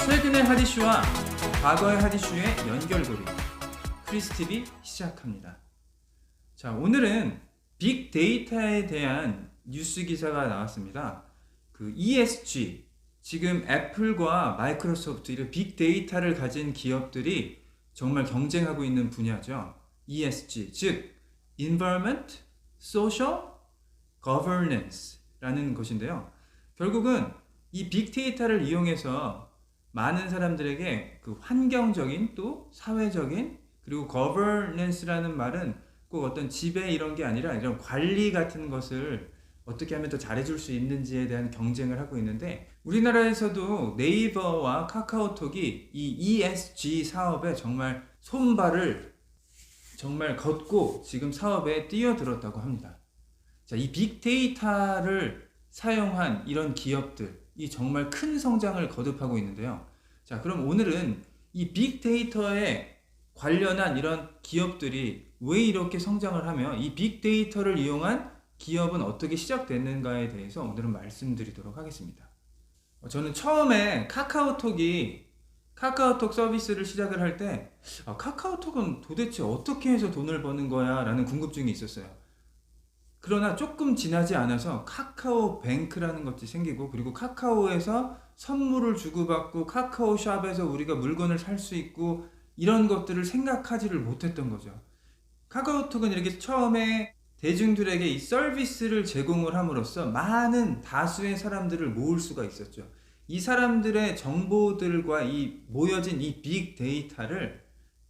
최근의 핫이슈와 과거의 핫이슈의 연결고리, 크리스팁이 시작합니다. 자, 오늘은 빅데이터에 대한 뉴스 기사가 나왔습니다. 그 ESG, 지금 애플과 마이크로소프트, 이런 빅데이터를 가진 기업들이 정말 경쟁하고 있는 분야죠. ESG, 즉 Environment, Social, Governance라는 것인데요. 결국은 이 빅데이터를 이용해서 많은 사람들에게 그 환경적인 또 사회적인, 그리고 governance라는 말은 꼭 어떤 지배 이런 게 아니라 이런 관리 같은 것을 어떻게 하면 더 잘해줄 수 있는지에 대한 경쟁을 하고 있는데, 우리나라에서도 네이버와 카카오톡이 이 ESG 사업에 정말 손발을 정말 걷고 지금 사업에 뛰어들었다고 합니다. 자, 이 빅데이터를 사용한 이런 기업들이 정말 큰 성장을 거듭하고 있는데요. 자, 그럼 오늘은 이 빅데이터에 관련한 이런 기업들이 왜 이렇게 성장을 하며 이 빅데이터를 이용한 기업은 어떻게 시작됐는가에 대해서 오늘은 말씀드리도록 하겠습니다. 저는 처음에 카카오톡 서비스를 시작을 할 때 카카오톡은 도대체 어떻게 해서 돈을 버는 거야? 라는 궁금증이 있었어요. 그러나 조금 지나지 않아서 카카오뱅크라는 것이 생기고, 그리고 카카오에서 선물을 주고받고 카카오샵에서 우리가 물건을 살 수 있고, 이런 것들을 생각하지를 못했던 거죠. 카카오톡은 이렇게 처음에 대중들에게 이 서비스를 제공을 함으로써 많은 다수의 사람들을 모을 수가 있었죠. 이 사람들의 정보들과 이 모여진 이 빅데이터를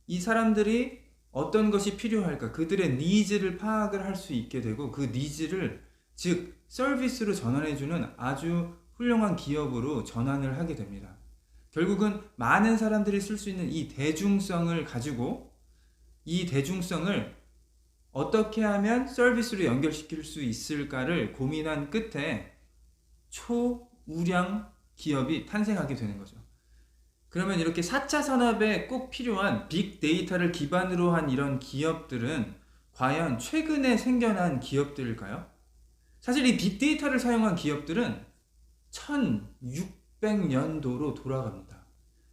이 사람들이 어떤 것이 필요할까, 그들의 니즈를 파악을 할 수 있게 되고, 그 니즈를 즉 서비스로 전환해주는 아주 훌륭한 기업으로 전환을 하게 됩니다. 결국은 많은 사람들이 쓸 수 있는 이 대중성을 가지고 이 대중성을 어떻게 하면 서비스로 연결시킬 수 있을까를 고민한 끝에 초우량 기업이 탄생하게 되는 거죠. 그러면 이렇게 4차 산업에 꼭 필요한 빅데이터를 기반으로 한 이런 기업들은 과연 최근에 생겨난 기업들일까요? 사실 이 빅데이터를 사용한 기업들은 1600년도로 돌아갑니다.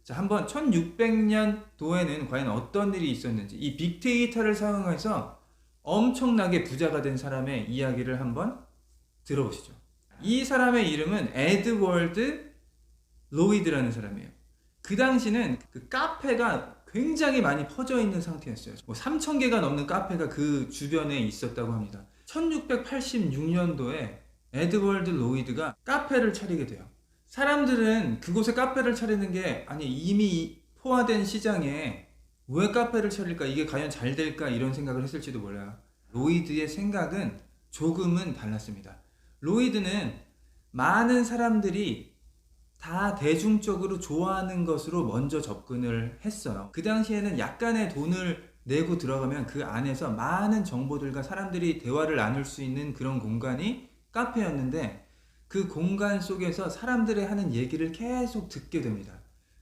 자, 한번 1600년도에는 과연 어떤 일이 있었는지, 이 빅데이터를 사용해서 엄청나게 부자가 된 사람의 이야기를 한번 들어보시죠. 이 사람의 이름은 에드워드 로이드라는 사람이에요. 그 당시는 그 카페가 굉장히 많이 퍼져 있는 상태였어요. 3,000개가 넘는 카페가 그 주변에 있었다고 합니다. 1686년도에 에드워드 로이드가 카페를 차리게 돼요. 사람들은 그곳에 카페를 차리는 게, 아니 이미 포화된 시장에 왜 카페를 차릴까, 이게 과연 잘 될까, 이런 생각을 했을지도 몰라요. 로이드의 생각은 조금은 달랐습니다. 로이드는 많은 사람들이 다 대중적으로 좋아하는 것으로 먼저 접근을 했어요. 그 당시에는 약간의 돈을 내고 들어가면 그 안에서 많은 정보들과 사람들이 대화를 나눌 수 있는 그런 공간이 카페였는데, 그 공간 속에서 사람들이 하는 얘기를 계속 듣게 됩니다.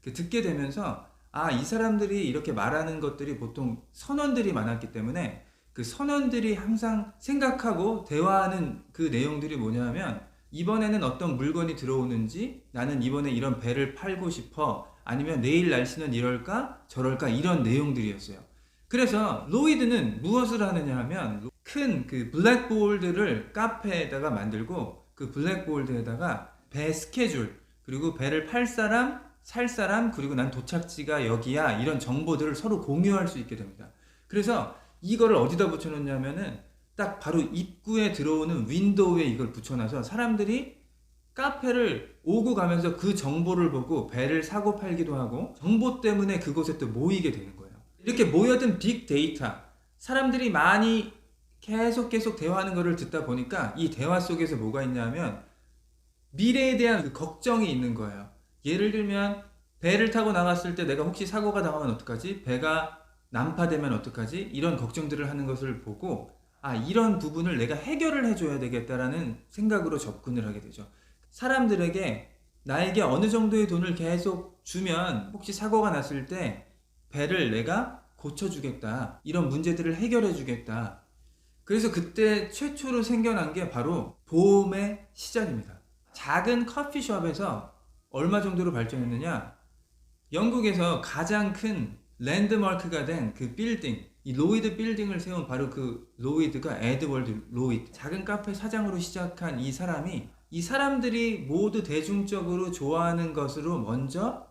듣게 되면서 이 사람들이 이렇게 말하는 것들이 보통 선원들이 많았기 때문에 그 선원들이 항상 생각하고 대화하는 그 내용들이 뭐냐면, 이번에는 어떤 물건이 들어오는지, 나는 이번에 이런 배를 팔고 싶어, 아니면 내일 날씨는 이럴까 저럴까, 이런 내용들이었어요. 그래서 로이드는 무엇을 하느냐 하면, 큰 그 블랙보드를 카페에다가 만들고, 그 블랙보드에다가 배 스케줄, 그리고 배를 팔 사람, 살 사람, 그리고 난 도착지가 여기야, 이런 정보들을 서로 공유할 수 있게 됩니다. 그래서 이거를 어디다 붙여놓냐면은 딱 바로 입구에 들어오는 윈도우에 이걸 붙여놔서 사람들이 카페를 오고 가면서 그 정보를 보고 배를 사고 팔기도 하고, 정보 때문에 그곳에 또 모이게 되는 거예요. 이렇게 모여든 빅데이터, 사람들이 많이 계속 대화하는 거를 듣다 보니까 이 대화 속에서 뭐가 있냐면 미래에 대한 그 걱정이 있는 거예요. 예를 들면 배를 타고 나갔을 때 내가 혹시 사고가 당하면 어떡하지? 배가 난파되면 어떡하지? 이런 걱정들을 하는 것을 보고, 이런 부분을 내가 해결을 해줘야 되겠다라는 생각으로 접근을 하게 되죠. 사람들에게 나에게 어느 정도의 돈을 계속 주면 혹시 사고가 났을 때 배를 내가 고쳐주겠다, 이런 문제들을 해결해주겠다. 그래서 그때 최초로 생겨난 게 바로 보험의 시작입니다. 작은 커피숍에서 얼마 정도로 발전했느냐? 영국에서 가장 큰 랜드마크가 된 그 빌딩, 이 로이드 빌딩을 세운 바로 그 로이드가 에드워드 로이드. 작은 카페 사장으로 시작한 이 사람이 이 사람들이 모두 대중적으로 좋아하는 것으로 먼저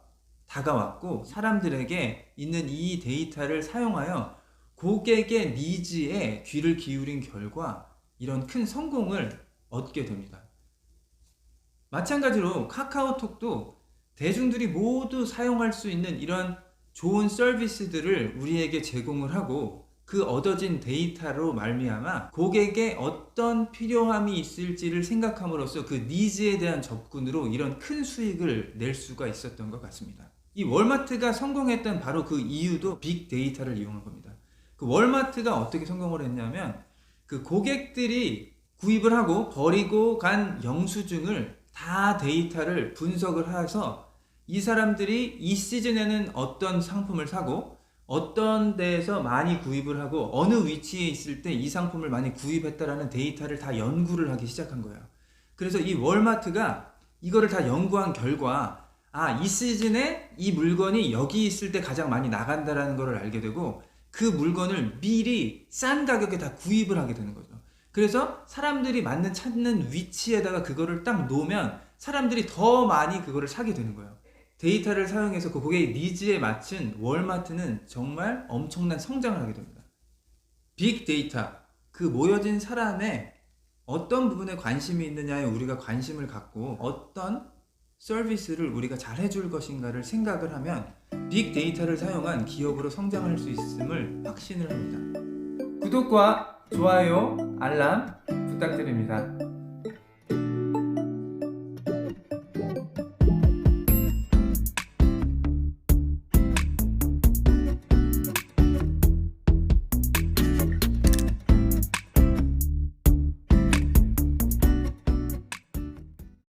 다가왔고, 사람들에게 있는 이 데이터를 사용하여 고객의 니즈에 귀를 기울인 결과 이런 큰 성공을 얻게 됩니다. 마찬가지로 카카오톡도 대중들이 모두 사용할 수 있는 이런 좋은 서비스들을 우리에게 제공을 하고, 그 얻어진 데이터로 말미암아 고객의 어떤 필요함이 있을지를 생각함으로써 그 니즈에 대한 접근으로 이런 큰 수익을 낼 수가 있었던 것 같습니다. 이 월마트가 성공했던 바로 그 이유도 빅데이터를 이용한 겁니다. 그 월마트가 어떻게 성공을 했냐면, 그 고객들이 구입을 하고 버리고 간 영수증을 다 데이터를 분석을 해서 이 사람들이 이 시즌에는 어떤 상품을 사고 어떤 데에서 많이 구입을 하고 어느 위치에 있을 때 이 상품을 많이 구입했다라는 데이터를 다 연구를 하기 시작한 거예요. 그래서 이 월마트가 이거를 다 연구한 결과, 이 시즌에 이 물건이 여기 있을 때 가장 많이 나간다라는 걸 알게 되고, 그 물건을 미리 싼 가격에 다 구입을 하게 되는 거죠. 그래서 사람들이 찾는 위치에다가 그거를 딱 놓으면 사람들이 더 많이 그거를 사게 되는 거예요. 데이터를 사용해서 그 고객의 니즈에 맞춘 월마트는 정말 엄청난 성장을 하게 됩니다. 빅데이터, 그 모여진 사람의 어떤 부분에 관심이 있느냐에 우리가 관심을 갖고 어떤 서비스를 우리가 잘 해줄 것인가를 생각을 하면 빅데이터를 사용한 기업으로 성장할 수 있음을 확신을 합니다. 구독과 좋아요, 알람 부탁드립니다.